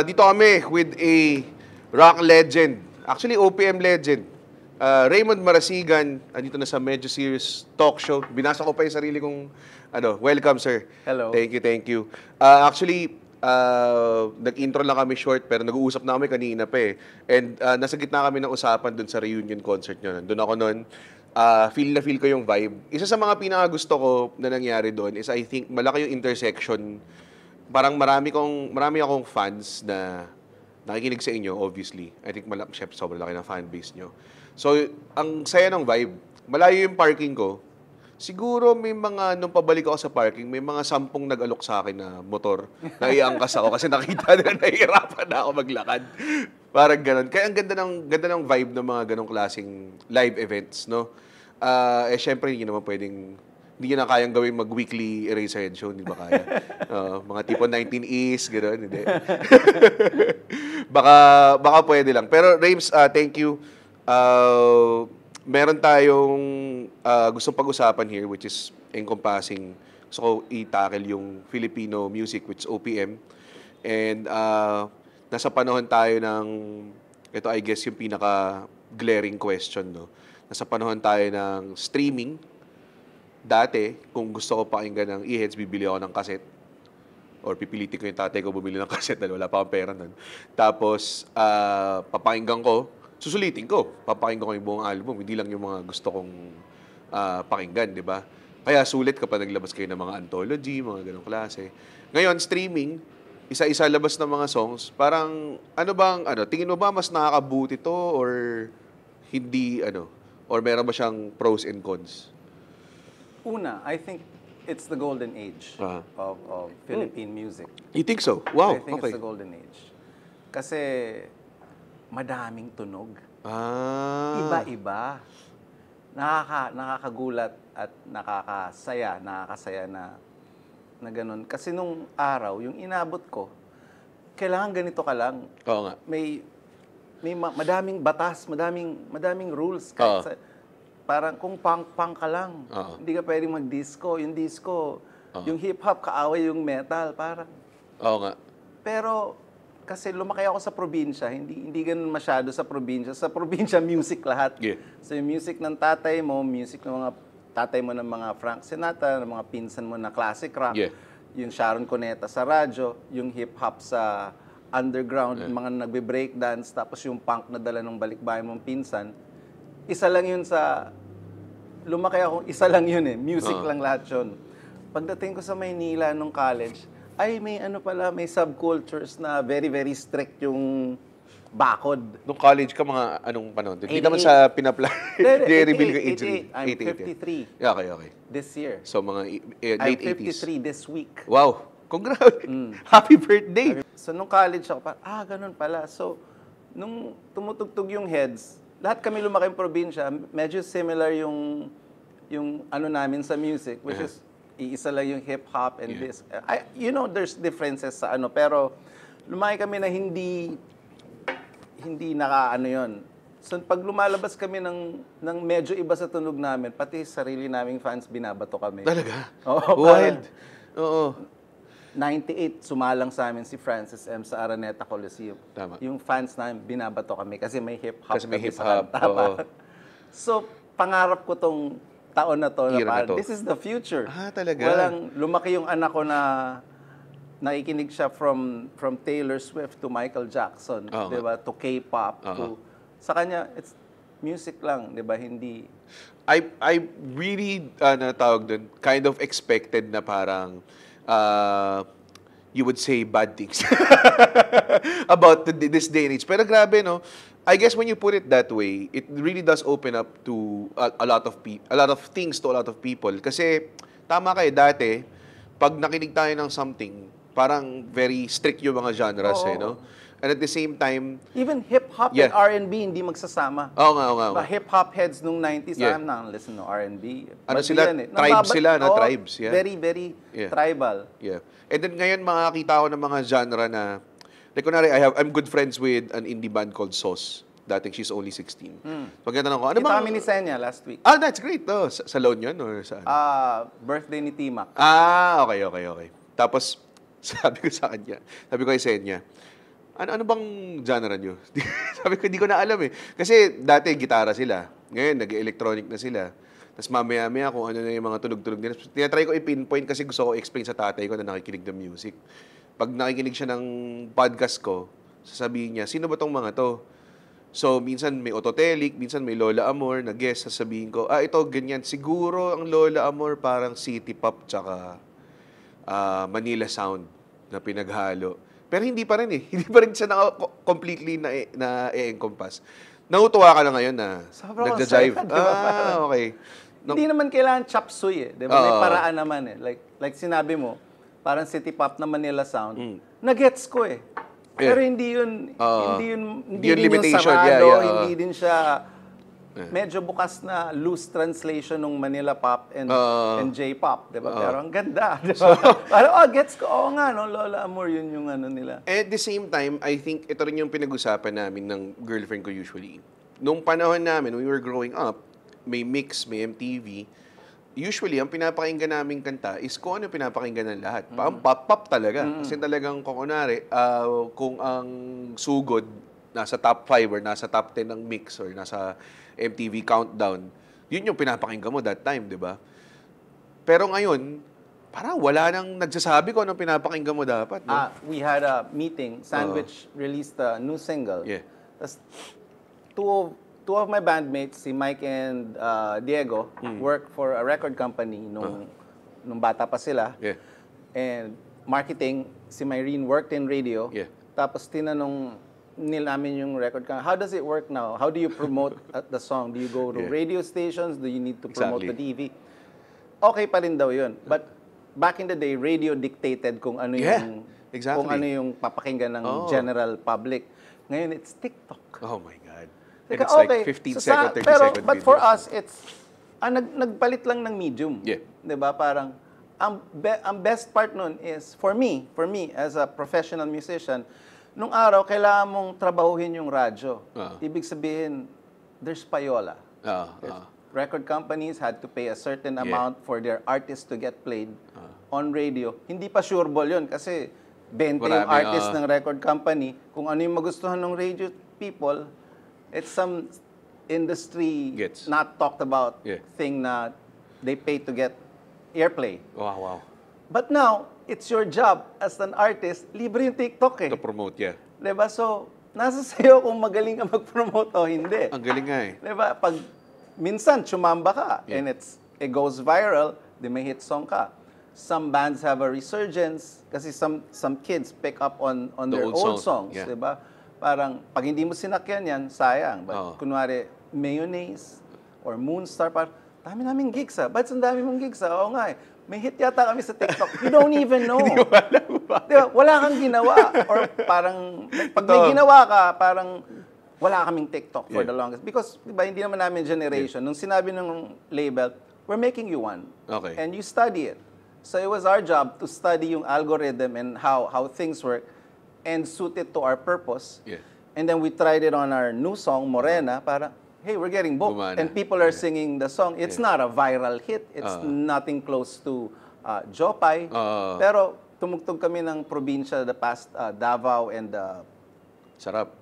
Dito kami with a rock legend. Actually, OPM legend. Raymond Marasigan, andito na sa Medyo Serious Talk Show. Binasa ko pa yung sarili kong, welcome sir. Hello. Thank you. Actually, nag-intro lang kami short pero nag-uusap na kami kanina pa eh. And nasa gitna kami ng usapan dun sa reunion concert nyo. Nandun ako nun. Feel na feel ko yung vibe. Isa sa mga pinakagusto ko na nangyari doon is I think malaki yung intersection. Parang marami akong fans na nakikinig sa inyo, obviously. I think syempre sobrang laki ng fan base nyo. So, ang saya ng vibe. Malayo yung parking ko. Siguro may mga, nung pabalik ako sa parking, may mga 10 nag-alok sa akin na motor. Naiangkas ako kasi nakita nila nahihirapan na ako maglakad. Parang ganun. Kaya ang ganda ng vibe ng mga ganong klaseng live events, no? Syempre, hindi naman pwedeng, hindi nyo na kayang gawin mag-weekly Eraserhead show, hindi ba kaya? Mga tipo 19 is, gano'n, hindi. baka pwede lang. Pero, Rames, thank you. Meron tayong gustong pag-usapan here, which is encompassing, gusto ko i-tackle yung Filipino music, which is OPM. And nasa panahon tayo ng, ito I guess yung pinaka-glaring question, no? Nasa panahon tayo ng streaming. Dati, kung gusto ko pakinggan ng e-heads, bibili ako ng cassette. Or pipilitin ko yung tatay ko bumili ng cassette dahil wala pa akong pera nun. Tapos, papakinggan ko, susulitin ko. Papakinggan ko yung buong album. Hindi lang yung mga gusto kong pakinggan, di ba? Kaya sulit kapag naglabas kayo ng mga anthology, mga ganong klase. Ngayon, streaming, isa-isa labas ng mga songs. Parang, tingin mo ba mas nakakabuti to or hindi, or meron ba siyang pros and cons? Una, I think it's the golden age of Philippine music. You think so? Wow, I think it's the golden age. Kasi madaming tunog. Iba-iba. Nakakagulat at nakakasaya na ganun. Kasi nung araw, yung inabot ko, kailangan ganito ka lang. Oo nga. May madaming batas, madaming rules. Parang kung punk ka lang, hindi ka pwedeng mag-disco. Yung disco, yung hip-hop, kaaway yung metal, parang. Oo nga. Pero, kasi lumaki ako sa probinsya, hindi ganun masyado sa probinsya. Sa probinsya, music lahat. Yeah. So, yung music ng tatay mo, music ng mga tatay mo ng mga Frank Sinatra, ng mga pinsan mo na classic rock, yung Sharon Cuneta sa radyo, yung hip-hop sa underground, mga nagbe-breakdance, tapos yung punk na dala ng balikbayan mong pinsan. Isa lang yun lumaki ako, isa lang yun eh. Music lang lahat yun. Pagdating ko sa Maynila nung college, may may subcultures na very, very strict yung bakod. Nung college ka, mga anong panahon? Hindi naman sa pinapla... I-reveal ko age. I'm 53. Yeah, okay. This year. So, mga late 80s. I'm 53 this week. Wow! Congrats! Happy birthday! So, nung college ako, ganun pala. So, nung tumutugtog yung heads, lahat kami lumaking probinsya, medyo similar yung namin sa music, which is iisa lang yung hip-hop and this. There's differences sa pero lumaki kami na hindi yun. So, pag lumalabas kami ng medyo iba sa tunog namin, pati sarili naming fans, binabato kami. Talaga? Wild. Oo. 98, sumalang sa amin si Francis M. sa Araneta Coliseum. Tama. Yung fans namin, binabato kami kasi may hip-hop. Kasi may hip-hop. So, pangarap ko tong taon na to this is the future. Talaga? Lumaki yung anak ko na nakikinig siya from Taylor Swift to Michael Jackson, di ba? To K-pop, sa kanya, it's music lang, di ba? Hindi... I really, tawag dun, kind of expected na parang, you would say bad things about this day and age. Pero grabe, no? I guess when you put it that way, it really does open up to a lot of things to a lot of people. Kasi, tama kayo, dati, pag nakinig tayo ng something, parang very strict yung mga genres, no? And at the same time... Even hip-hop and R&B hindi magsasama. Oo nga. Hip-hop heads nung 90s, I'm not listening to R&B. Sila? Tribes sila, no? Tribes, Very, very tribal. Yeah. And then ngayon, makakita ko ng mga genre na... Like, kunwari, I'm good friends with an indie band called Sauce. Dating she's only 16. Pagkatan ko, Kita kami ni Senya last week. That's great. Sa loan yun or saan? Birthday ni Timac. Okay. Tapos, sabi ko sa kanya, sabi ko kay Senya, ano bang genre nyo? Sabi ko, hindi ko na alam eh. Kasi dati, gitara sila. Ngayon, nag-electronic na sila. Tapos mamaya-maya kung ano na yung mga tunog-tunog nila. Tinatry ko i-pinpoint kasi gusto ko explain sa tatay ko na nakikinig ng music. Pag nakikinig siya ng podcast ko, sasabihin niya, sino ba tong mga to? So, minsan may Autotelic, minsan may Lola Amor na guest, sasabihin ko, ito, ganyan. Siguro ang Lola Amor parang city pop tsaka Manila sound na pinaghalo. Pero hindi pa rin eh. Hindi pa rin siya completely na-encompass. Nautuwa ka na ngayon na nagja-jive. Okay. Hindi naman kailangan chop suey eh. Diba? May paraan naman eh. Like sinabi mo, parang city pop na Manila sound. Nagets ko eh. Pero hindi yun limitation. Sarado, hindi din siya medyo bukas na loose translation ng Manila pop and J-pop, 'di ba? Pero ang ganda, 'di ba? Parang gets ko. Oo nga no, Lola Amor yun yung ano nila. At the same time, I think ito rin yung pinag-usapan namin ng girlfriend ko usually. Nung panahon namin, when we were growing up, may Mix, may MTV. Usually, ang pinapakinggan naming kanta is kung ano pinapakinggan ng lahat. Pop talaga. Kasi talagang, kung ang sugod nasa top 5 or nasa top 10 ng Mix or nasa MTV Countdown, yun yung pinapakinggan mo that time, di ba? Pero ngayon, parang wala nang nagsasabi kung anong pinapakinggan mo dapat. No? We had a meeting. Sandwich released a new single. Yeah. Tapos, two of my bandmates, si Mike and Diego, work for a record company nung bata pa sila. Yeah. And marketing, si Myrene worked in radio. Yeah. Tapos tinanong namin yung record company, how does it work now? How do you promote the song? Do you go to radio stations? Do you need to promote the TV? Okay pa rin daw yun. But back in the day, radio dictated kung ano kung ano yung papakinggan ng general public. Ngayon, it's TikTok. Oh my God. And it's like 15 second, 30 second but videos. for us, it's nagpalit lang ng medium. Yeah. 'Di ba? Parang ang best part nun is for me as a professional musician, nung araw kailangan mong trabahuhin yung radyo. Ibig sabihin, there's payola. Record companies had to pay a certain amount for their artists to get played on radio. Hindi pa sureball yun kasi 20 yung artist ng record company. Kung ano yung magustuhan ng radio people, it's some industry not talked about thing na they pay to get airplay. Wow. But now, it's your job as an artist, libre yung TikTok eh. To promote, yeah. Diba? So, nasa sayo kung magaling ka mag-promote o hindi. Ang galing nga eh. Diba? Pag minsan, chumamba ka and it goes viral, di may hit song ka. Some bands have a resurgence kasi some kids pick up on their old songs. Yeah. Diba? Parang, pag hindi mo sinakyan yan, sayang. But, kunwari, Mayonnaise or Moonstar, parang, dami naming gigs ah. Ba't ang dami mong gigs ah? Oo nga eh. May hit yata kami sa TikTok. You don't even know. Hindi ko alam ba? Diba? Wala kang ginawa. Or parang, pag may ginawa ka, parang, wala kaming TikTok for the longest. Because, diba, hindi naman namin generation. Nung sinabi ng label, we're making you one. Okay. And you study it. So it was our job to study yung algorithm and how things work and suit it to our purpose. Yeah. And then we tried it on our new song, Morena, para, hey, we're getting booked. Gumana. And people are singing the song. It's not a viral hit. It's nothing close to Jopay. Pero tumugtog kami ng probinsya, the past Davao and Sarap.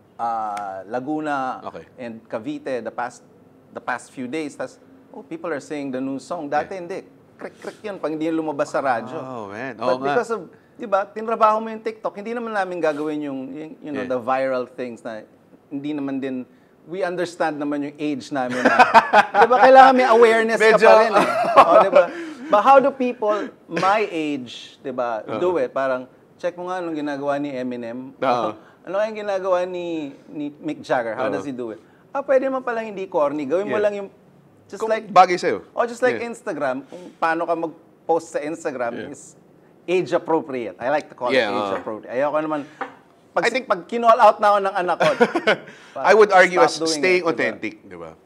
Laguna Okay. and Cavite the past few days. Tas, people are singing the new song. Dati hindi. Krik-krik yun pag hindi lumabas sa radyo. Oh, man. But because of, di ba, tinrabaho mo yung TikTok, hindi naman namin gagawin yung the viral things na hindi naman din, we understand naman yung age namin na, di ba, kailangan may awareness ka pa rin eh. Di ba? But how do people my age, di ba, do it? Parang, check mo nga anong ginagawa ni Eminem. Ano kayang ginagawa ni Mick Jagger? How does he do it? Pwede naman palang hindi corny. Gawin mo lang yung just kung like bagay sa'yo. just like Instagram, kung paano ka mag-post sa Instagram is age appropriate. I like to call it age appropriate. Ayoko naman I think pag kinall out na ako ng anak ko. I would argue as staying authentic, di ba?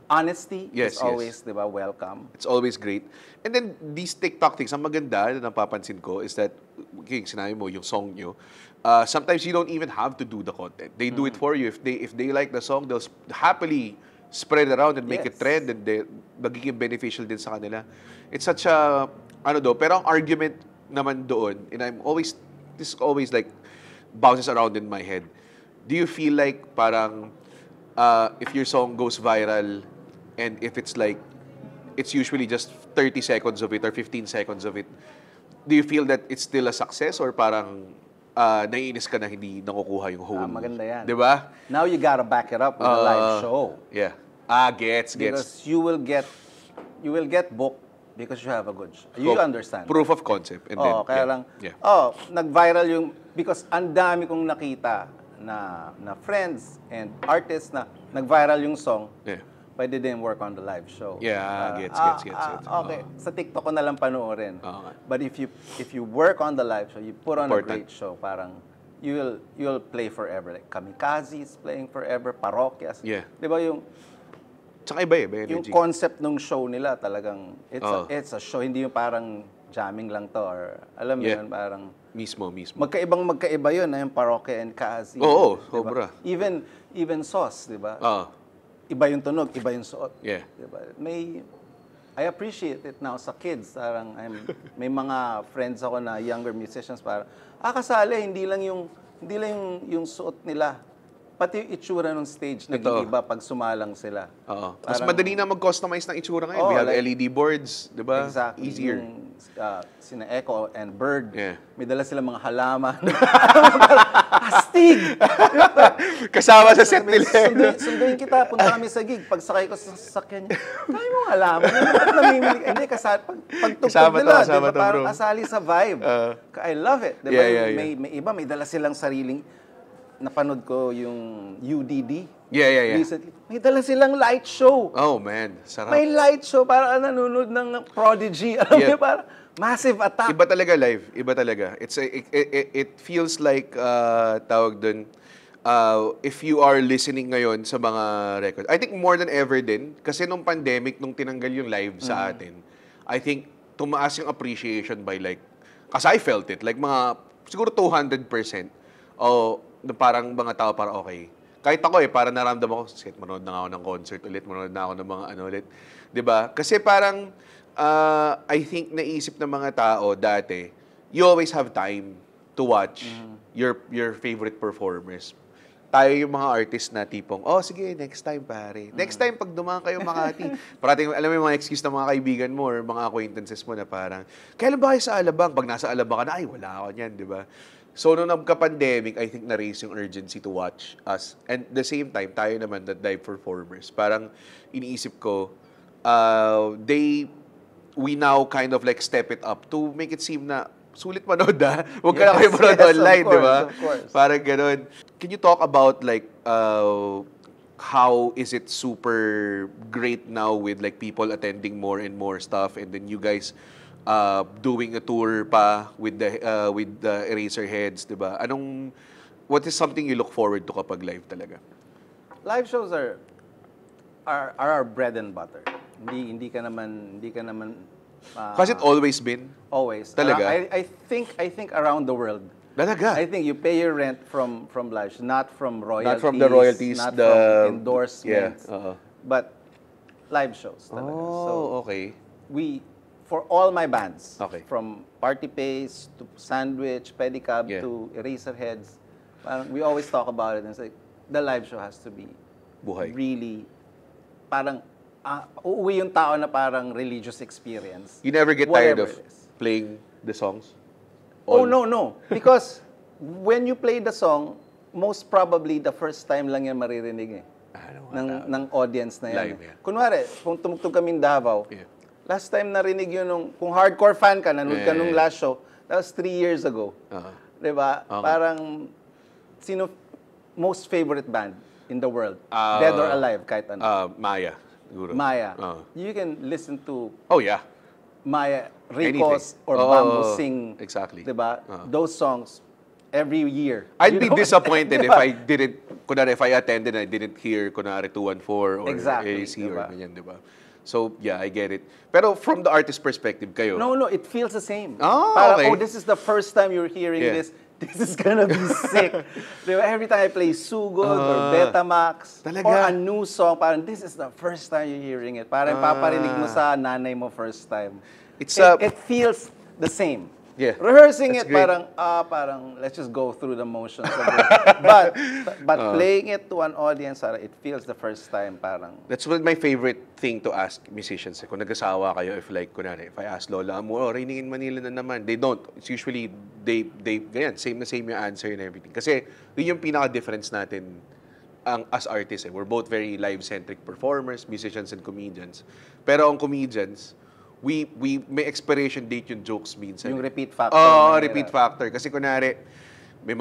Honesty is always, di ba, welcome. It's always great. And then these TikTok things, ang maganda na napapansin ko is that, King, sinabi mo, yung song nyo, sometimes you don't even have to do the content. They do it for you. If they like the song, they'll happily spread around and make it trend and magiging beneficial din sa kanila. It's such a, pero ang argument naman doon, and this is always like, bounces around in my head. Do you feel like parang if your song goes viral and if it's like it's usually just 30 seconds of it or 15 seconds of it, do you feel that it's still a success or parang naiinis ka na hindi nakukuha yung whole? Maganda yan. Di ba? Now you gotta back it up with a live show. Yeah. Gets. Because you will get booked because you have a good show. You understand. Proof of concept. And then, kaya lang, nag-viral yung, because ang dami kong nakita na friends and artists na nag-viral yung song, but they didn't work on the live show. Yeah, gets. Okay, sa TikTok ko na lang panoorin. But if you work on the live show, you put on a great show, parang you'll play forever. Like Kamikaze is playing forever, Parokyas. Yeah. Di ba yung tsaka iba energy. yung concept ng show nila talagang it's a show, hindi yung parang jamming lang to or alam mo yun, parang Mismo. magkaiba yun, yung Parokya and Kazi. Oo, diba? sobra. Even Sauce, di ba? Iba yung tunog, iba yung suot. Yeah. Diba? I appreciate it now sa kids. Parang may mga friends ako na younger musicians parang kasali hindi lang yung suot nila. Pati yung itsura ng stage naging iba pag sumalang sila. Mas madali na mag-customize ng itsura ngayon. We have LED boards, di ba? Exactly. Easier. Sina Echo and Bird, Yeah. may dala silang mga halaman. Astig! Kasama sa set nila. Sunduin kita, punta kami sa gig. Pagsakay ko sa sasakyan niya, tayo mong halaman. Namimili. Hindi, pagtugtog nila. Kasama to, Parang bro. asali sa vibe. I love it. Diba? Yeah. May iba, may dala silang sariling, napanood ko yung UDD. Yeah. Recently. May dala silang light show. Oh, man. Sarap. May light show, parang nanonood ng Prodigy. Alam mo, parang massive attack. Iba talaga live. Iba talaga. It feels like, tawag dun, if you are listening ngayon sa mga records. I think more than ever din, kasi nung pandemic, nung tinanggal yung live sa atin, I think tumaas yung appreciation by like, kasi I felt it, like mga, siguro 200%. Parang mga tao para okay. Kahit ako parang naramdaman ko, shit, manood na ako ng concert ulit, manood na ako ng mga ano ulit. 'Di ba? Kasi parang I think naisip ng mga tao dati, you always have time to watch your favorite performers. Tayo yung mga artist na tipong, sige, next time pare. Next time pag dumaan kayo Makati. Parating, alam mo yung mga excuse ng mga kaibigan mo or mga acquaintances mo na parang, kailan ba kayo sa Alabang? Pag nasa Alabang ka na, ay wala ako niyan, 'di ba? So, nung nagka-pandemic, I think na-raise yung urgency to watch us. And the same time, tayo naman, that live performers. Parang iniisip ko, we now kind of like step it up to make it seem na sulit manood Huwag ka na kayo manood online, di ba? Parang ganun. Can you talk about like, how is it super great now with like people attending more and more stuff and then you guys doing a tour pa with the Eraserheads, 'di ba? What is something you look forward to kapag live talaga? Live shows are our bread and butter. Hindi ka naman Has it always been? Always. Talaga? I think around the world. Talaga? I think you pay your rent from live shows, not from royalties. Not from the royalties, not from endorsements. Yeah. But live shows talaga. Okay. For all my bands, Okay. from Party Pace to Sandwich, Pedicab to Eraserheads, we always talk about it and it's like, the live show has to be Buhay. really, parang, uuwi yung tao na parang religious experience. You never get tired of Whatever it is. playing the songs? Oh, no. Because when you play the song, most probably the first time lang yan maririnig ng audience na yan. Live yan. Kunwari, kung tumugtog kami in Davao, Yeah. last time narinig yun kung hardcore fan ka, nanood ka nung last show, that was 3 years ago. Diba? Okay. Parang, most favorite band in the world? Dead or alive, kahit ano. Maya. Siguro. Maya. You can listen to Oh, yeah. Maya, Ricos, Anything. or Bamboo Sing. Exactly. Diba? Those songs, every year. I'd be You know? disappointed Diba? if I attended and I didn't hear, kunwari, 214 or Exactly, AC or diba? ganyan, di ba? So, yeah, I get it. Pero from the artist perspective, kayo? No, it feels the same. Oh, Parang, okay. this is the first time you're hearing Yeah. this. This is gonna be sick. Diba? Every time I play Sugod or Betamax Talaga? or a new song, parang this is the first time you're hearing it. Parang paparinig mo sa nanay mo first time. It It feels the same. Yeah. Rehearsing That's it, great. parang let's just go through the motions of it. But playing it to an audience, it feels the first time, parang... That's what my favorite thing to ask musicians. Kung nag-asawa kayo, if I ask Lola mo, Raining in Manila na naman. They don't. It's usually, ganyan, same na same yung answer and everything. Kasi, yun yung pinaka-difference natin as artists. We're both very live-centric performers, musicians and comedians. Pero ang comedians, we may expiration date yung jokes minsan. Yung repeat factor. Repeat factor. Kasi kunwari, may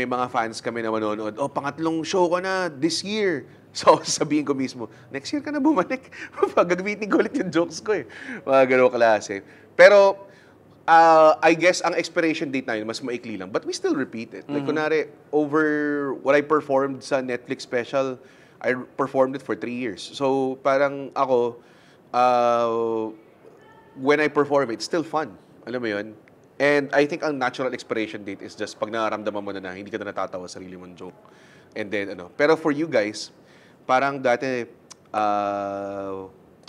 mga fans kami na manonood, pangatlong show ko na this year. So, sabihin ko mismo, next year ka na bumalik. Gagamitin ko ulit yung jokes ko eh. Mga gano'ng klase. Pero, I guess, ang expiration date na yun, mas maikli lang. But we still repeat it. Like, kunwari, over what I performed sa Netflix special, I performed it for 3 years. So, parang ako, when I perform it, it's still fun. Alam mo yun? And I think ang natural expiration date is just pag nararamdaman mo na hindi ka na natatawa sa sarili mong joke. And then, Pero for you guys, parang dati,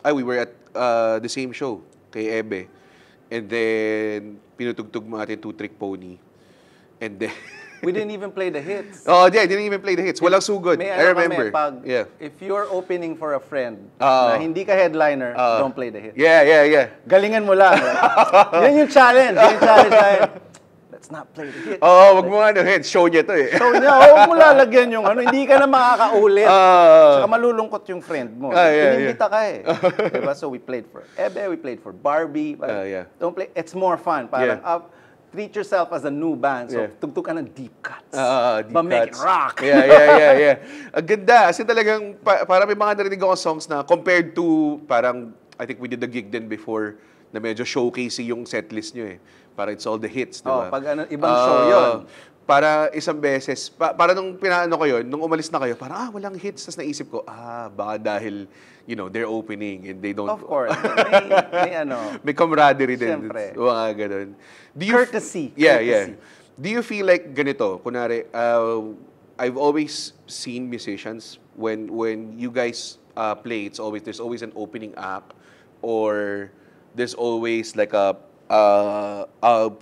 we were at the same show kay Ebe. And then, pinutugtog mo atin Two Trick Pony. And then... We didn't even play the hits. I didn't even play the hits. Walang sugod. I remember. If you're opening for a friend na hindi ka headliner, don't play the hits. Yeah. Galingan mo lang. Yan yung challenge. Let's not play the hits. Wag mo hits. Show niya to eh. Show niya, huwag mo lalagyan yung hindi ka na makakaulit. Saka malulungkot yung friend mo. Inimbita ka eh. Diba? So we played for Ebe, we played for Barbie. Don't play. It's more fun. Parang treat yourself as a new band. So, tugtog ka ng deep cuts. Deep but make it cuts. rock. Yeah. Ang ganda. Kasi talagang, parang may mga narinig ako songs na compared to, parang, I think we did the gig din before, na medyo showcasey yung setlist nyo eh. Para it's all the hits, di ba? Pag ibang show yun. Para isang beses, para nung pinaano ko yun, nung umalis na kayo, parang, walang hits. Tapos naisip ko, baka dahil, they're opening and they don't... Of course. May camaraderie din. Siyempre. Mga ganun. Courtesy. Yeah. Do you feel like ganito? Kunwari, I've always seen musicians, when you guys play, there's always an opening act or there's always like a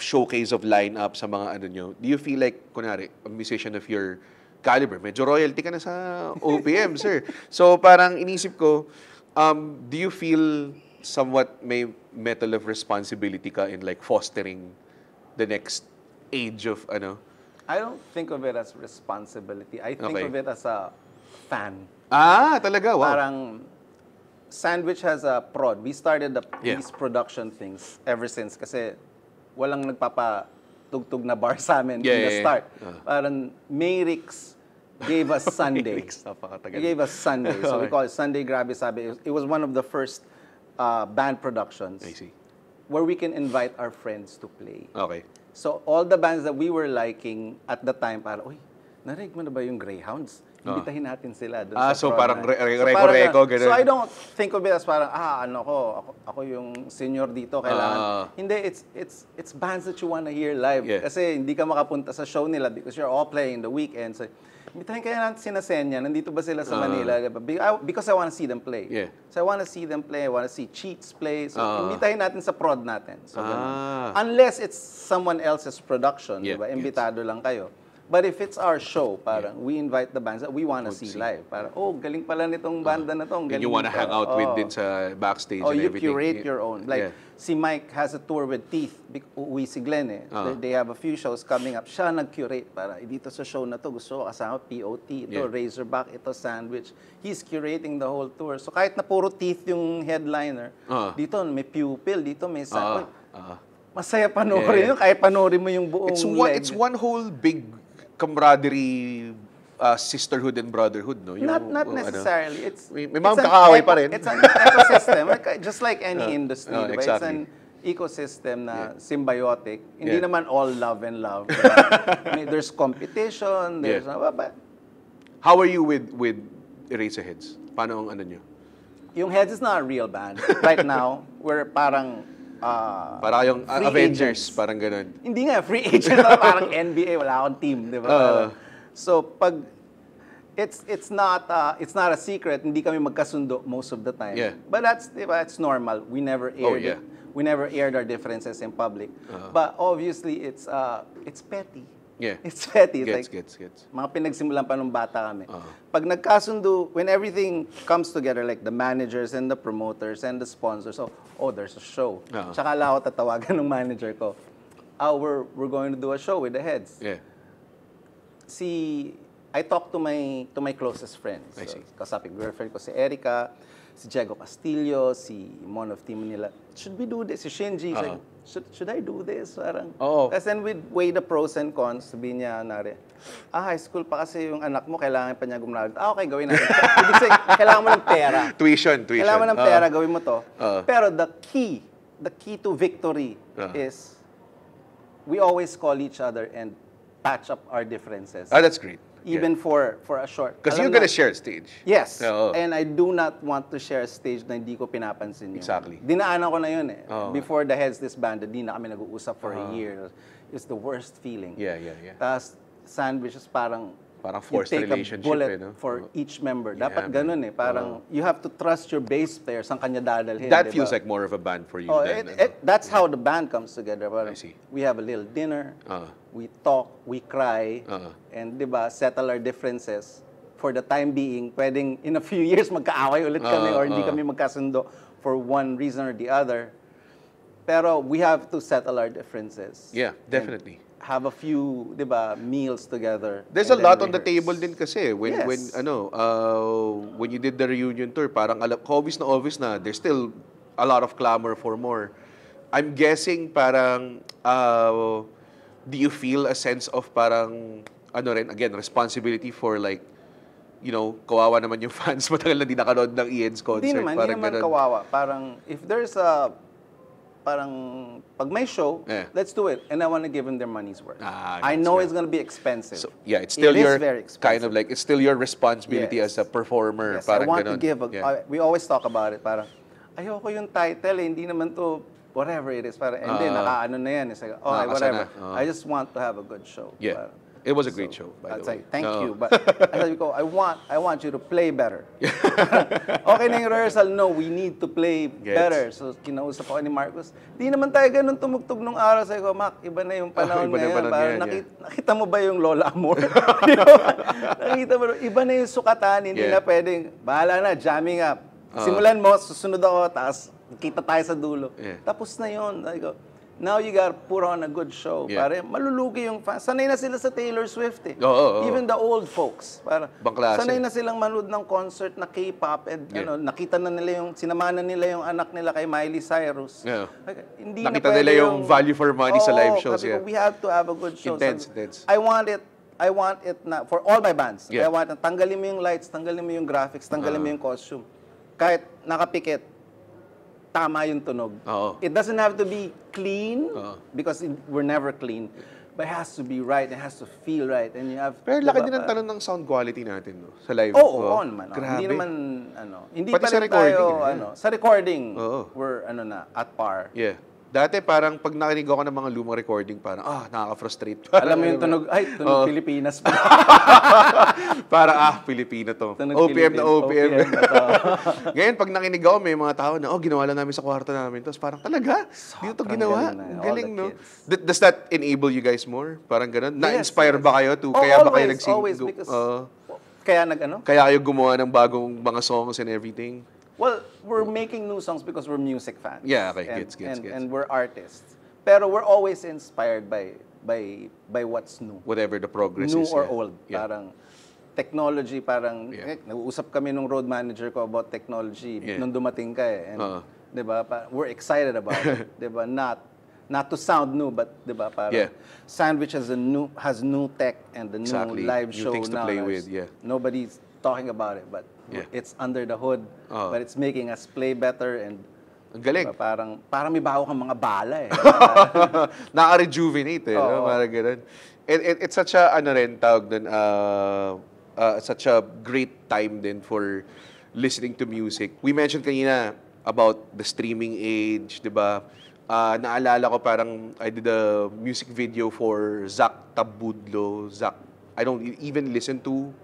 showcase of lineup sa mga nyo. Do you feel like, kunwari, a musician of your caliber, medyo royalty ka na sa OPM, sir. So parang inisip ko, do you feel somewhat may metal of responsibility ka in like fostering the next age of I don't think of it as responsibility. I think of it as a fan. Talaga? Wow. Parang Sandwich has a prod. We started these production things ever since kasi walang nagpapatugtog na bar sa amin in the start. Parang Mayrix gave us Sunday. He gave us Sunday. So we call it Sunday Grabe Sabi. It was one of the first band productions where we can invite our friends to play. Okay. So all the bands that we were liking at the time, parang, narinig mo na ba yung Greyhounds? Imbitahin natin sila doon sa so prod parang na. reko-reko, ganun. So I don't think of it as parang, ako yung senior dito, kailangan. Hindi, it's bands that you wanna hear live. Kasi hindi ka makapunta sa show nila because you're all playing the weekend. So, imbitahin kaya natin sina Senya, nandito ba sila sa Manila? Because I wanna see them play. So I wanna see them play, I wanna see Cheats play. So imbitahin natin sa prod natin. So, unless it's someone else's production, diba? Imbitado lang kayo. But if it's our show, parang we invite the bands that we wanna see live. Parang, galing pala nitong banda na to. And you wanna hang out with din sa backstage and you everything. curate your own. Like, si Mike has a tour with Teeth. Uwi si Glenn eh. They have a few shows coming up. Siya nag-curate. Para, dito sa show na to, gusto ko kasama POT. Ito, Razorback. Ito, Sandwich. He's curating the whole tour. So kahit na puro Teeth yung headliner, dito may Pupil, dito may Sandwich. Masaya panoorin yun. Kahit panoorin mo yung buong leg. It's one whole big camaraderie, sisterhood and brotherhood, no? Not necessarily. May mga kakaaway pa rin. It's an ecosystem, just like any industry. Diba? Exactly. It's an ecosystem na symbiotic. Hindi naman all love and love. There's competition. There's How are you with Eraserheads? Paano ang nyo? Yung Heads is not a real band. Right now, we're parang para kayong Avengers, agents. parang ganun. Hindi nga, free agent na parang NBA, wala akong team, di ba? So, pag, it's not a secret, hindi kami magkasundo most of the time. But that's, di ba, it's normal. We never aired it. we never aired our differences in public. But obviously, it's petty. Yeah. It's petty. It's Gets. mga pinagsimulan pa nung bata kami. Pag nagkasundo, when everything comes together, like the managers and the promoters and the sponsors, there's a show. Tsaka lang ako tatawagan ng manager ko. We're going to do a show with the heads. Yeah. I talked to my closest friends. I see. Kasabi girlfriend ko si Erica, si Diego Castillo, si Mon of Team Manila. Should we do this? Si Shinji. Like, should I do this? Parang. Kasi then we'd weigh the pros and cons. Sabi niya, high school pa kasi yung anak mo, kailangan pa niya gumraduate. Okay, gawin natin. Ibig sabihin, kailangan mo ng pera. Tuition. Kailangan mo ng pera, gawin mo to. Pero the key to victory is we always call each other and patch up our differences. That's great. Even for a short. Because you're gonna share stage. Yes. And I do not want to share stage na hindi ko pinapansin yun. Exactly. Dinaanan ko na yun eh. Before the Heads disbanded, di na kami nag-uusap for a year. It's the worst feeling. Yeah. Tapos, Sandwiches parang forced you take relationship. a bullet for each member. Dapat ganun eh. Parang you have to trust your bass player. Saan kanya dadalhin. That feels like more of a band for you then. That's how the band comes together. I see. We have a little dinner. We talk, we cry, and settle our differences. For the time being, pwedeng in a few years magkaaway ulit kami or hindi kami magkasundo for one reason or the other. Pero we have to settle our differences. Yeah, definitely. Have a few, meals together. There's a lot on the table din kasi when you did the reunion tour, parang obvious na there's still a lot of clamor for more. I'm guessing parang do you feel a sense of parang again, responsibility for like kawawa naman yung fans matagal na di nakanood ng Ian's concert. Hindi naman kawawa. Parang if there's pag may show, let's do it. And I want to give them their money's worth. I know it's going to be expensive. So, it's still your very expensive. kind of like, it's still your responsibility as a performer. Yes, I want to give, we always talk about it, parang, ayoko yung title, hindi naman to, whatever it is, parang, and then, nakaano na yan. It's like, whatever. I just want to have a good show. Yeah. Parang, it was a great show, by the way. Thank you. But I want you to play better. Okay na yung rehearsal. No, we need to play better. So, kinausap ako ni Marcos. Di naman tayo ganun tumugtog nung araw. Sabi ko, Mac, iba na yung panahon ngayon. Nakita mo ba yung Lola Amor? Nakita mo, iba na yung sukatan. Hindi na pwedeng, bahala na, jamming up. Simulan mo, susunod ako, tapos kita tayo sa dulo. Tapos na yun. Sabi ko, now you gotta put on a good show. Pare, malulugi yung fans. Sanay na sila sa Taylor Swift eh. Even the old folks. Para, sanay na silang manood ng concert na K-pop. And nakita na nila sinamahan na nila yung anak nila kay Miley Cyrus. Hindi nakita nila yung value for money sa live shows. We have to have a good show. Intense. I want it na, for all my bands. I want tanggalin mo yung lights, tanggalin mo yung graphics, tanggalin mo yung costume. Kahit nakapikit, tama yung tunog. It doesn't have to be clean because we're never clean. But it has to be right. It has to feel right. And you have, pero laki din ang tanong ng sound quality natin sa live. Oo naman. Grabe. Hindi naman, hindi pati pa sa rin recording, tayo, sa recording, we're, at par. Yeah. Dati parang pag nakinig ako ng mga lumang recording, parang, nakaka-frustrate. Alam mo yung tunog, tunog Pilipinas pa. Para, Pilipino to. Tunog OPM na OPM. Ngayon, pag nakinig ako, may mga tao na, ginawa lang namin sa kwarto namin. Tapos parang, talaga? Dito to ginawa? Galing, no? Does that enable you guys more? Parang ganun? Na-inspire ba kayo to? Kaya ba kayo nagsing? Always, because, kaya kayo gumawa ng bagong mga songs and everything? Well, we're making new songs because we're music fans. Yeah, okay, gets. And we're artists. Pero we're always inspired by what's new. Whatever the progress new is. New or old. Parang technology, nag-uusap kami nung road manager ko about technology nung dumating ka eh. And, diba, we're excited about it. Diba? Not to sound new, but diba, parang Sandwich has new tech and the new live show things to play with. Nobody's talking about it, but it's under the hood, but it's making us play better and ang galing. Diba, parang may bago kang mga bala eh. Naka-rejuvenate eh. No? Parang ganun. It's such a, tawag dun, such a great time din for listening to music. We mentioned kanina about the streaming age, di ba? Naalala ko parang I did a music video for Zach Tabudlo. I don't even listen to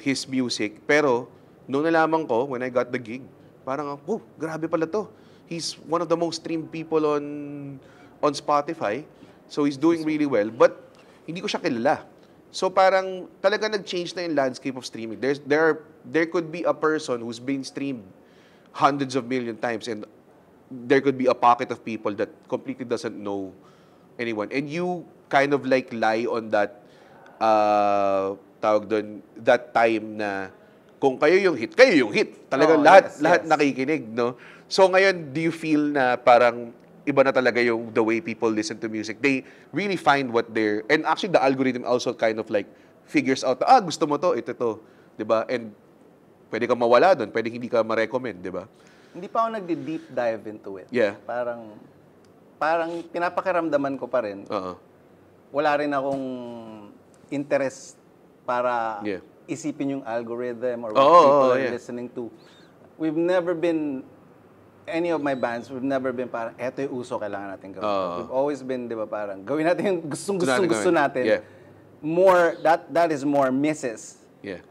his music. Pero, nung nalaman ko, when I got the gig, parang, grabe pala to. He's one of the most streamed people on Spotify. So he's doing really well. But hindi ko siya kilala. So parang talaga nag-change na yung landscape of streaming. There could be a person who's been streamed hundreds of million times, and there could be a pocket of people that completely doesn't know anyone. And you kind of like lie on that tawag doon, that time na kung kayo yung hit, kayo yung hit. Talagang lahat nakikinig, no? So ngayon, do you feel na parang iba na talaga yung the way people listen to music? They really find what they're... And actually, the algorithm also kind of like figures out, gusto mo to, ito to. Diba? And pwede kang mawala doon, pwede hindi ka ma-recommend, diba? Hindi pa ako nagdi-deep dive into it. Yeah. Parang pinapakiramdaman ko pa rin. Wala rin akong interest para isipin yung algorithm or what people are listening to. We've never been... Any of my bands, we've never been parang, eto yung uso, kailangan natin gawin. We've always been, di ba, parang, gawin natin yung gusto natin. Yeah. More, that is more misses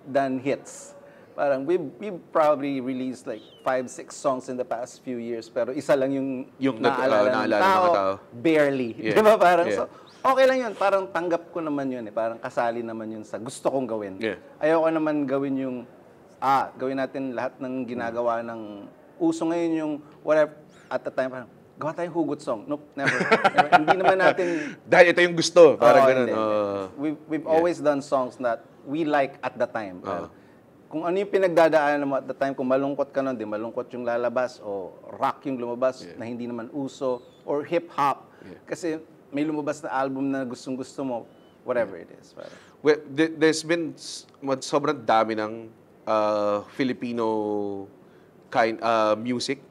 than hits. Parang, we've probably released like 5-6 songs in the past few years, pero isa lang yung naalala ng tao, barely. Di ba, parang, so, okay lang yun. Parang tanggap ko naman yun eh. Parang kasali naman yun sa gusto kong gawin. Ayoko naman gawin yung, gawin natin lahat ng ginagawa ng uso ngayon yung whatever, at the time, parang, gawa tayong hugot song. Nope, never. Hindi naman natin... Dahil ito yung gusto, parang ganun. We've always done songs that we like at the time. Kung ano yung pinagdadaanan mo at the time, kung malungkot ka nun, di malungkot yung lalabas, o rock yung lumabas na hindi naman uso, or hip-hop. Kasi may lumabas na album na gustong-gusto mo, whatever it is. Well, there's been sobrang dami ng Filipino music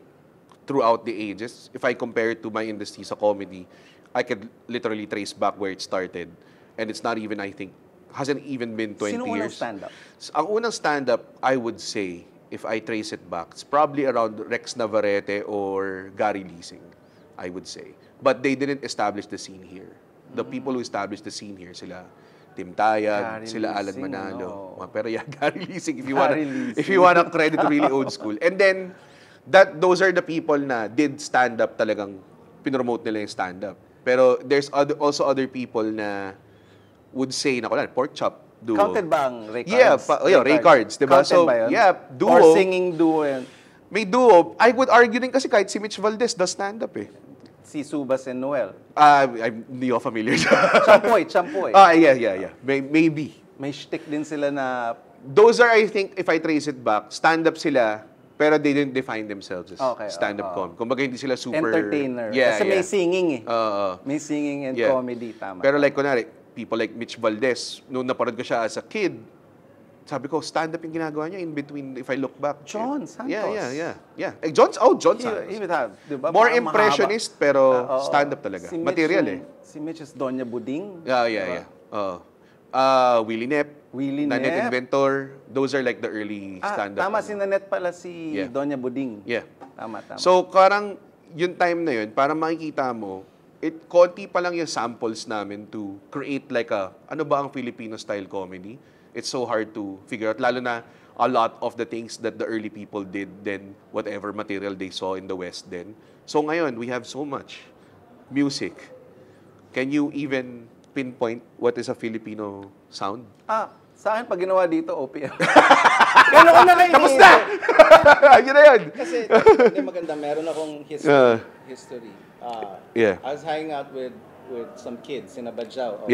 throughout the ages. If I compare it to my industry sa comedy, I could literally trace back where it started. And it's not even, I think, hasn't even been 20 years. Sino unang stand-up? Ang unang stand-up, I would say, if I trace it back, it's probably around Rex Navarrete or Gary Leasing, I would say. But they didn't establish the scene here. The people who established the scene here, sila Tim Tayag, sila Alan Manalo. Pero Gary Leasing, if you wanna credit really old school. And then, those are the people na did stand-up talagang, pinromote nila yung stand-up. Pero there's also other people na would say, pork chop duo. Counted ba ang Ray Cards? Ray Cards, diba? Counted ba yun? Yeah, duo. Or singing duo yun? May duo. I would argue din kasi kahit si Mitch Valdez does stand-up eh. Si Subas and Noel. I'm hindi ako familiar. Champoy. Yeah. Maybe. May shtick din sila na... Those are, I think, if I trace it back, stand-up sila, pero they didn't define themselves as stand-up com. Kumbaga hindi sila super... Entertainer. Kasi may singing eh. May singing and comedy, tama. Pero like, kunwari, people like Mitch Valdez, noong naparod ko siya as a kid, sabi ko, stand-up yung ginagawa niya in between, if I look back. John Santos. Yeah. John Santos. He would have, diba? More impressionist, pero stand-up talaga. Material Si Mitch is Doña Buding. Yeah. Willie Nep. Nanette Inventor. Those are like the early stand-up. Tama, si Nanette pala si Doña Buding. Yeah. Tama. So, parang yung time na yun, parang makikita mo, konti pa lang yung samples namin to create like ano ba ang Filipino-style comedy? It's so hard to figure out, lalo na a lot of the things that the early people did then whatever material they saw in the West then. So ngayon, we have so much music. Can you even pinpoint what is a Filipino sound? Sa akin, pag ginawa dito, OPM. Yan ako na kayo. Tapos na! Yun na yun. Kasi, hindi maganda. Meron akong history. I was hanging out with some kids in Abadjao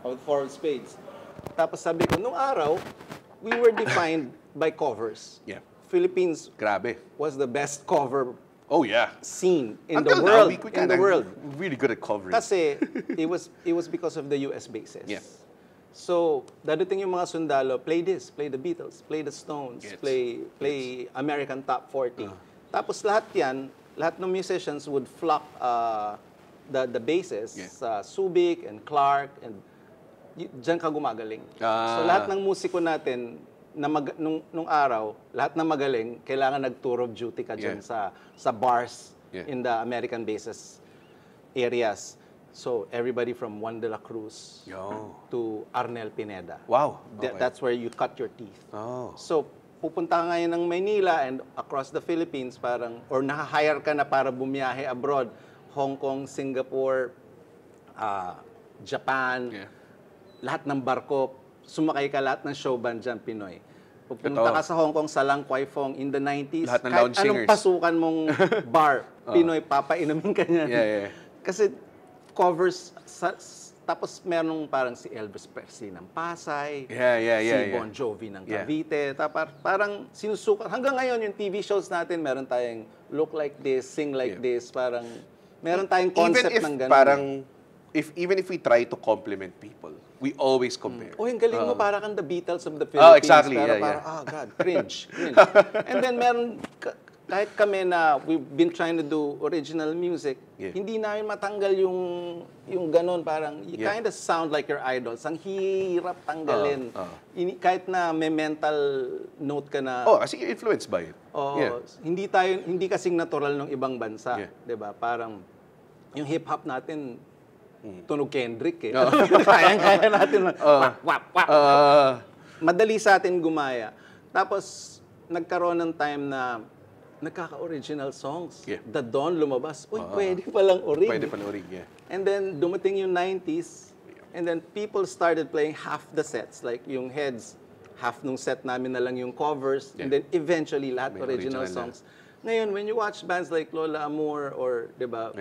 of Four of Spades. Tapos sabi ko, nung araw, we were defined by covers. Yeah. Philippines was the best cover scene in the world. In the world. Really good at covering. Kasi it was because of the US bases. Yeah. So, dadating yung mga sundalo, play this, play the Beatles, play the Stones, play American Top 40. Tapos lahat ng musicians would flock the bases sa Subic and Clark and diyan ka gumagaling. So lahat ng musiko natin na nung araw, lahat na magaling, kailangan nag-tour of duty ka diyan sa bars in the American bases areas. So everybody from Juan de la Cruz to Arnel Pineda. Wow. That's where you cut your teeth. So pupunta ka ngayon ng Maynila and across the Philippines, parang, or naka-hire ka na para bumiyahe abroad, Hong Kong, Singapore, Japan, lahat ng barko, sumakay ka lahat ng show band dyan, Pinoy. Pupunta ka sa Hong Kong, sa Lang Kwai Fong in the 90s, lahat ng kahit lounge anong singers. pasukan mong bar, Pinoy, papainumin ka niyan. Yeah. Kasi covers, tapos merong parang si Elvis Presley ng Pasay, si Bon Jovi ng Cavite, parang sinusukat. Hanggang ngayon, yung TV shows natin, meron tayong look like this, sing like this, parang meron tayong concept ng ganun. Parang, even if we try to compliment people, we always compare. Oh, yung galing mo, para kang the Beatles of the Philippines. Exactly. Pero parang, God, cringe. And then meron, kahit kami na we've been trying to do original music, hindi namin matanggal yung ganun. Parang, you kind of sound like your idols. Ang hirap tanggalin. Kahit na may mental note ka na... Kasi you're influenced by it. Hindi kasing natural ng ibang bansa. Diba? Parang, yung hip-hop natin, tunog Kendrick eh. Kaya natin. Madali sa atin gumaya. Tapos, nagkaroon ng time na nagkaka-original songs. The Dawn lumabas. Uy, pwede palang orig. Pwede palang orig, And then, dumating yung 90s. And then, people started playing half the sets. Like, yung heads, half nung set namin na lang yung covers. And then, eventually, lahat original songs. Ngayon, when you watch bands like Lola Amour or, di ba,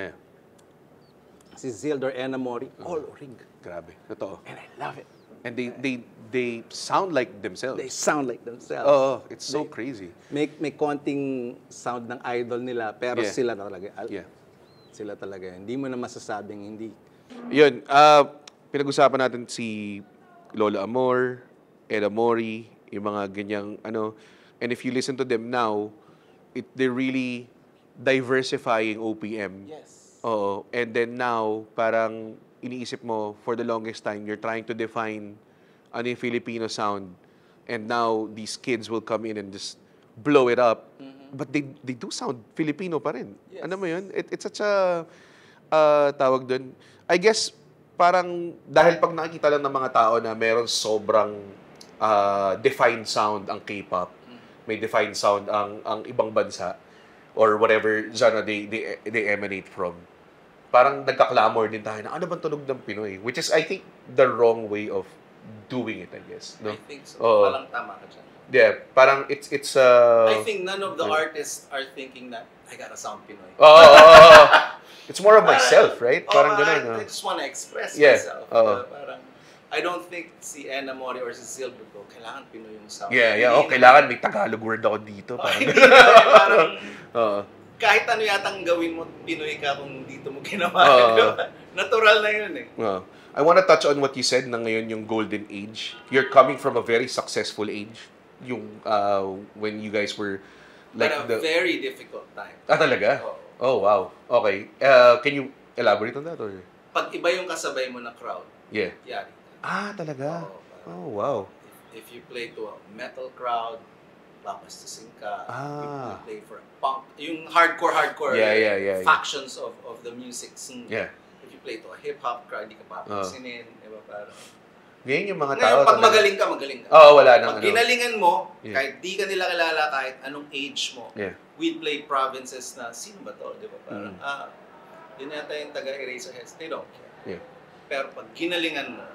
si Zildor Enamori, all orig. Grabe. Totoo. And I love it. And they sound like themselves. They sound like themselves. It's so crazy. May konting sound ng idol nila, pero sila talaga. Sila talaga. Hindi mo na masasabing hindi. Yun, pinag-usapan natin si Lola Amour, Enamori, yung mga ganyang ano. And if you listen to them now, they're really diversifying OPM. Yes. And then now, parang iniisip mo, for the longest time, you're trying to define ano yung Filipino sound. And now, these kids will come in and just blow it up. But they do sound Filipino pa rin. Yes. Ano mo yun? It's such a, tawag dun, I guess, parang, dahil pag nakikita lang ng mga tao na meron sobrang defined sound ang K-pop, may defined sound ang ibang bansa, or whatever genre they emanate from, parang nagka-clamor din tayo na ano bang tunog ng Pinoy? Which is, I think, the wrong way of doing it, I guess. No? I think so. Parang tama ka dyan. Yeah, parang it's I think none of the artists are thinking that, I gotta sound Pinoy. It's more of myself, right? Parang ganun. I just wanna express myself. Parang, I don't think si Enamori or si Zildor ko, kailangan Pinoy yung sound. Kailangan may Tagalog word ako dito. Parang, kahit ano yatang gawin mo, Pinoy ka kung dito mo ginawa. Natural na yun eh. I want to touch on what you said na ngayon yung golden age. You're coming from a very successful age. Yung when you guys were like But a very difficult time. Talaga? Oh, wow. Okay. Can you elaborate on that? Or? Pag iba yung kasabay mo na crowd, yari. Talaga? Oh, wow. If you play to a metal crowd, papastusin ka. You play for a punk. Yung hardcore factions of the music scene. If you play to a hip-hop crowd, di ka papasinin. Diba? Parang... Ngayon yung mga tao... Ngayon, pag magaling ka, magaling ka. Wala nang pag ginalingan mo, kahit di ka nila kilala, kahit anong age mo, we'd play provinces na, sino ba to? Diba? Parang, yun yata yung taga-Eraserheads. They don't care. Pero pag ginalingan mo,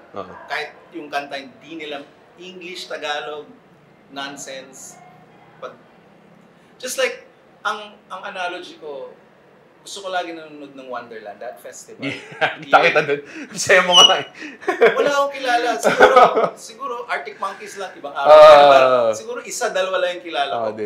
kahit yung kanta, hindi nila English, Tagalog, nonsense, just like, ang analogy ko, gusto ko lagi nanonood ng Wonderland, that festival. Takita doon. Saya mo nga eh. Wala akong kilala. Siguro Arctic Monkeys lang, ibang araw. Siguro isa, dalawa lang yung kilala ko.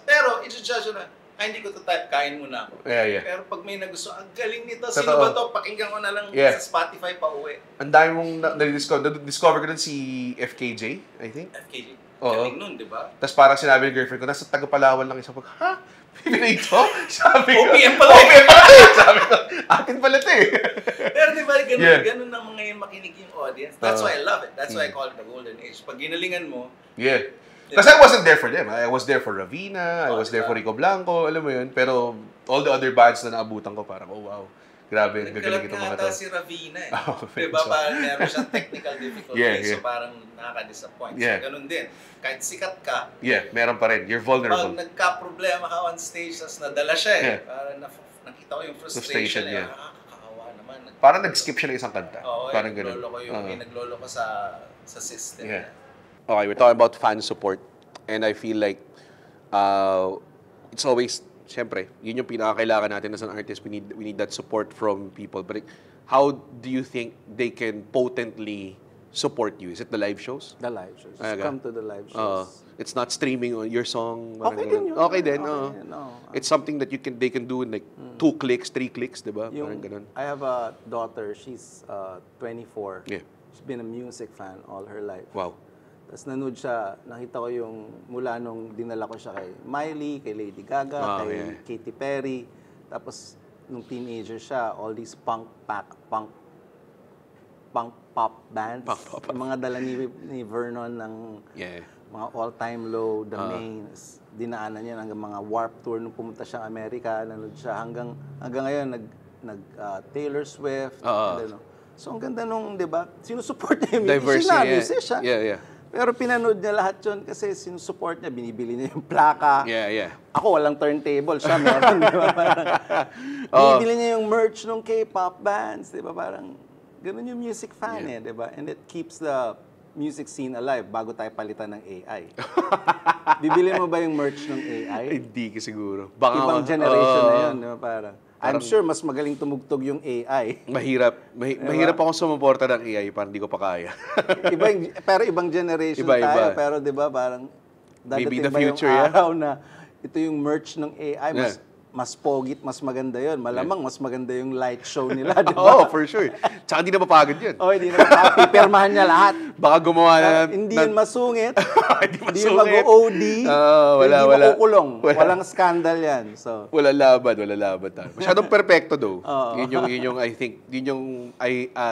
Pero, i-judge na, hindi ko to type, kain muna ako. Pero pag may nagusto, ang galing nito, sino ba to? Pakinggan ko na lang sa Spotify pa uwi. Ang dami mong na-discover ko dun si FKJ, I think. FKJ. Galing nun, di ba? Tapos parang sinabi ng girlfriend ko, nasa Tagapalawan lang isa pag, Pinoy ito? Sabi ko, OPM pala. Sabi ko, atin pala ito eh. Pero di ba, ganun na mga yung makinig yung audience. That's why I love it. That's why I call it the golden age. Pag ginalingan mo, kasi I wasn't there for them. I was there for Ravina, I was there for Rico Blanco, alam mo yun. Pero all the other bands na naabutan ko, parang, oh wow. Grabe, Nagkalat gagaling itong nga mga ata to. si Ravina eh. Oh, Diba? Parang meron siyang technical difficulty. Yeah. So parang nakaka-disappoint. Yeah. So ganun din. Kahit sikat ka, Yeah, meron pa rin. You're pag vulnerable. nagka-problema ka on stage, tapos nadala siya eh. Yeah. Parang nakita ko yung Frustration, frustration eh. yeah. Nakakawa naman. Parang nag-skip siya ng isang kanta. Oo, Parang ganun. naglolo ko yung, may naglolo ko sa system. Yeah. Okay, we're talking about fan support. And I feel like it's always, syempre, yun yung pinakakailangan natin as an artist. We need that support from people. But how do you think they can potently support you? Is it the live shows? The live shows. Just Okay. come to the live shows. It's not streaming on your song. Okay din yun. Okay din. Okay din, no. It's something that they can do in like 2 clicks, 3 clicks, diba? Parang ganun. I have a daughter, she's 24. Yeah. She's been a music fan all her life. Wow. Tapos nanood siya, nakita ko yung mula nung dinala ko siya kay Miley, kay Lady Gaga, kay Katy Perry. Tapos nung teenager siya, all these punk pop bands. Yung mga dala ni Vernon ng mga all-time low, The Mains. Dinaanan niya hanggang mga Warped Tour nung pumunta siya Amerika, nanood siya hanggang ngayon Taylor Swift. So ang ganda nung, 'di ba? Sinusupport niya yung Diversity, musician. Yeah. Pero pinanood niya lahat 'yon kasi sinusupport niya, binibili niya yung plaka. Yeah. Ako walang turntable, siya meron, 'di ba? Parang binibili niya yung merch ng K-pop bands, 'di ba? Parang ganun yung music fan eh, 'di ba? And it keeps the music scene alive bago tayo palitan ng AI. Bibili mo ba yung merch ng AI? Hindi ka siguro. Ibang generation na 'yon, 'di ba? Parang I'm sure mas magaling tumugtog yung AI. Mahirap akong sumuporta ng AI, parang hindi ko pa kaya. Pero ibang generation tayo. Pero di ba parang Maybe dadating the ba yung future, araw na ito yung merch ng AI, mas pogit, mas maganda yon. Malamang mas maganda yung light show nila, di ba? Oh, for sure. Tsaka hindi na mapagod yun. Hindi na mapagod. Pipirmahan niya lahat. Baka gumawa na... Hindi yun masungit. Hindi yun mag-OD. Hindi makukulong. Walang scandal yan. So, wala laban tayo. Masyadong perfecto though. Yun yung I think,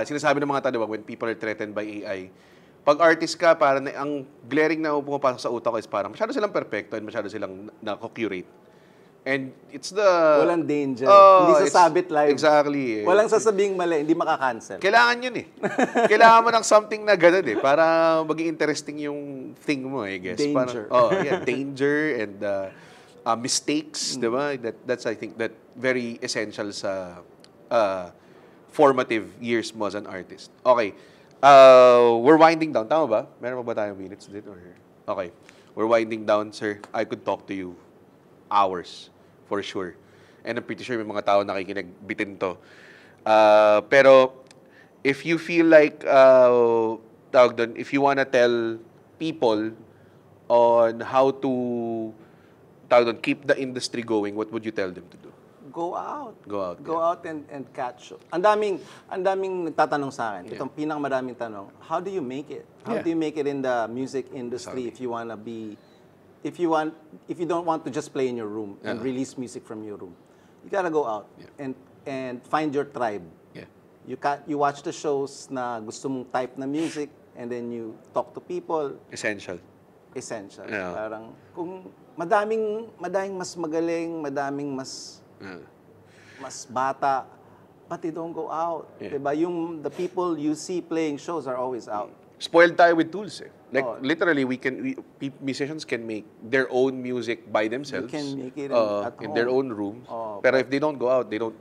sinasabi ng mga tao, when people are threatened by AI, pag artist ka, parang ang glaring na pumapasok sa utak ko is parang masyado silang perfecto and masyado silang na-curate. And it's the... Walang danger. Hindi sasabit live. Exactly. Walang sasabing mali, hindi maka-cancel. Kailangan yun eh. Kailangan mo ng something na ganun eh. Para maging interesting yung thing mo, I guess. Danger. Danger and mistakes, di ba? That's, I think, that very essential sa formative years mo as an artist. Okay. We're winding down. Tama ba? Meron pa ba tayong minutes dito? Okay. We're winding down, sir. I could talk to you hours, for sure. And I'm pretty sure may mga tao nakikinig bitin to. Pero, if you feel like, if you wanna tell people on how to, keep the industry going, what would you tell them to do? Go out. Go out and catch. Ang daming nagtatanong sa akin. Itong pinakamadaming tanong, how do you make it? How do you make it in the music industry if you wanna be... If you don't want to just play in your room and release music from your room, you gotta go out and find your tribe. You watch the shows na gusto mong type na music and then you talk to people. Essential. Parang kung madaming mas magaling, madaming mas bata, but they don't go out. Diba? The people you see playing shows are always out. Spoiled tayo with tools eh. Like, literally, musicians can make their own music by themselves. You can make it at home. In their own rooms. Pero if they don't go out, they don't...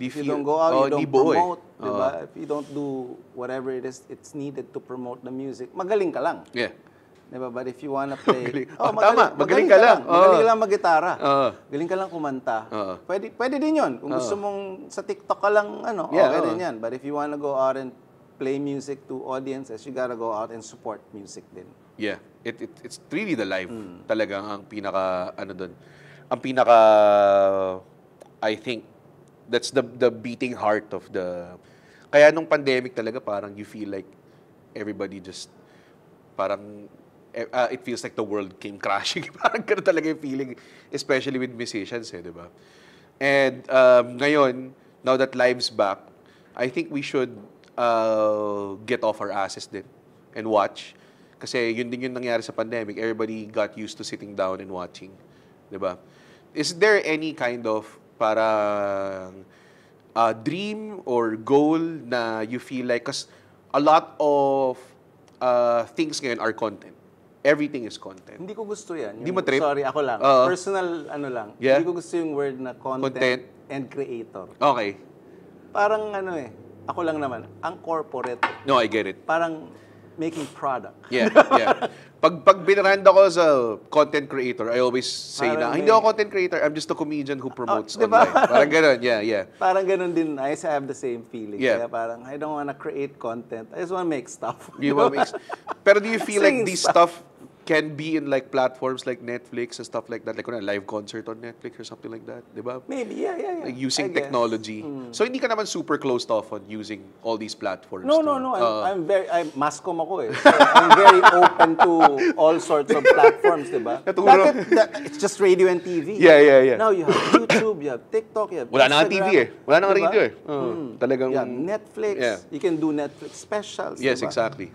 If you don't go out, you don't promote. Diba? If you don't do whatever it is, it's needed to promote the music, magaling ka lang. Yeah. Diba? But if you wanna play... magaling ka lang. Magaling ka lang mag-gitara. Galing ka lang kumanta. Pwede din yun. Kung gusto mong sa TikTok ka lang, okay din yan. But if you wanna go out and play music to audiences, you gotta go out and support music din. Yeah. It's really the live. Talagang ang pinaka, I think, that's the beating heart of the... Kaya nung pandemic talaga, parang you feel like everybody just, parang, it feels like the world came crashing. Parang gano'n talaga yung feeling, especially with musicians, di ba? And ngayon, now that live's back, I think we should get off our asses din and watch. Kasi yun din yung nangyari sa pandemic. Everybody got used to sitting down and watching. Diba? Is there any kind of parang dream or goal na you feel like, because a lot of things ngayon are content. Everything is content. Hindi ko gusto yan. Hindi mo trip? Sorry, ako lang. Oo. Personal, ano lang. Yeah. Hindi ko gusto yung word na content, and creator. Okay. Parang ako lang naman, ang corporate, No, I get it. parang making product. Yeah, yeah. Pag binrand ako sa content creator, I always say Parang hindi ako content creator, I'm just a comedian who promotes diba? online. Parang ganun, yeah. Parang ganun din, I have the same feeling. Yeah. Kaya parang, I don't wanna create content. I just wanna make stuff. Pero do you feel like Sing these stuff. stuff can be in like platforms like Netflix and stuff like that? Like a live concert on Netflix or something like that, di ba? Maybe, yeah. Like using I guess. technology. So hindi ka naman super closed off on using all these platforms. No. to- I'm mascom ako eh. So I'm very open to all sorts of platforms, di ba? Naturo. It's just radio and TV. Yeah. Now you have YouTube, you have TikTok, you have Wala na nga Instagram. TV eh. Wala na nga Diba? radio eh. Talagang... You have Netflix. Yeah. You can do Netflix specials. Yes, diba? exactly.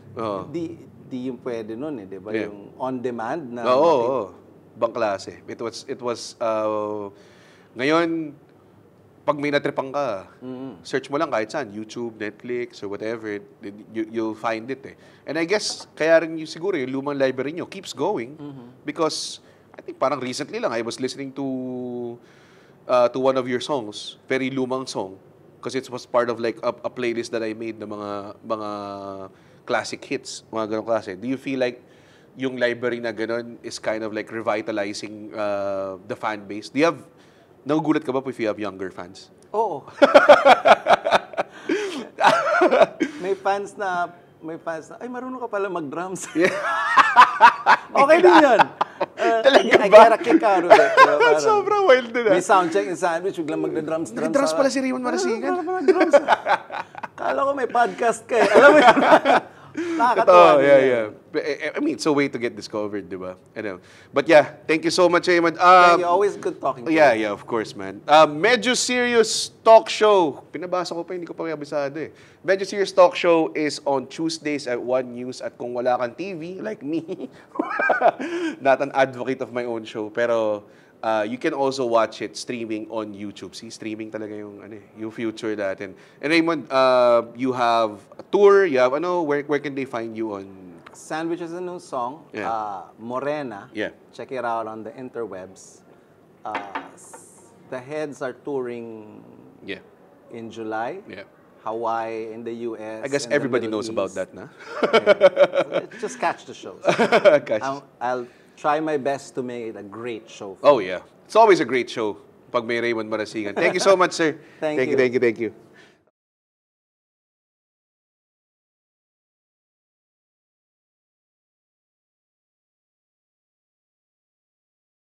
Di yung pwede nun eh, di ba? Yeah. Yung on-demand na. Oo. Bang klase. It was ngayon, pag may natripang ka, search mo lang kahit saan, YouTube, Netflix, or whatever, you'll find it eh. And I guess, kaya rin siguro yung lumang library nyo keeps going because I think parang recently lang, I was listening to one of your songs, very lumang song, because it was part of like a playlist that I made ng mga classic hits, mga ganong klase. Do you feel like yung library na ganon is kind of like revitalizing the fan base? Do you have, nagugulat ka ba if you have younger fans? Oo. may fans na, ay marunong ka pala mag-drums. Okay din yan. I get a kick out of it. Sobrang wild din May soundcheck in sandwich, biglang magda-drums. Nag-drums pala si Raymond Marasigan. Kala ko may podcast ka eh. Alam mo yun? Nakakatawa. Yeah. I mean, it's a way to get discovered, di ba? I know. But yeah, thank you so much, Raymond. Thank you. Always good talking to you. Yeah, of course, man. Medyo Serious Talk Show. Pinabasa ko pa, hindi ko pa kabisado eh. Medyo Serious Talk Show is on Tuesdays at 1 News. At kung wala kang TV, like me, not an advocate of my own show, pero you can also watch it streaming on YouTube. See, streaming talaga yung future natin. And Raymond, you have a tour, you have where can they find you on? Sandwich is a new song. Yeah. Morena. Yeah. Check it out on the interwebs. The Heads are touring in July. Yeah. Hawaii, in the US. I guess in the everybody Middle knows East. about that, na? Just catch the shows. Catch. I'll try my best to make it a great show. Oh yeah. It's always a great show pag may Raymond Marasigan. Thank you so much, sir. Thank you. Thank you.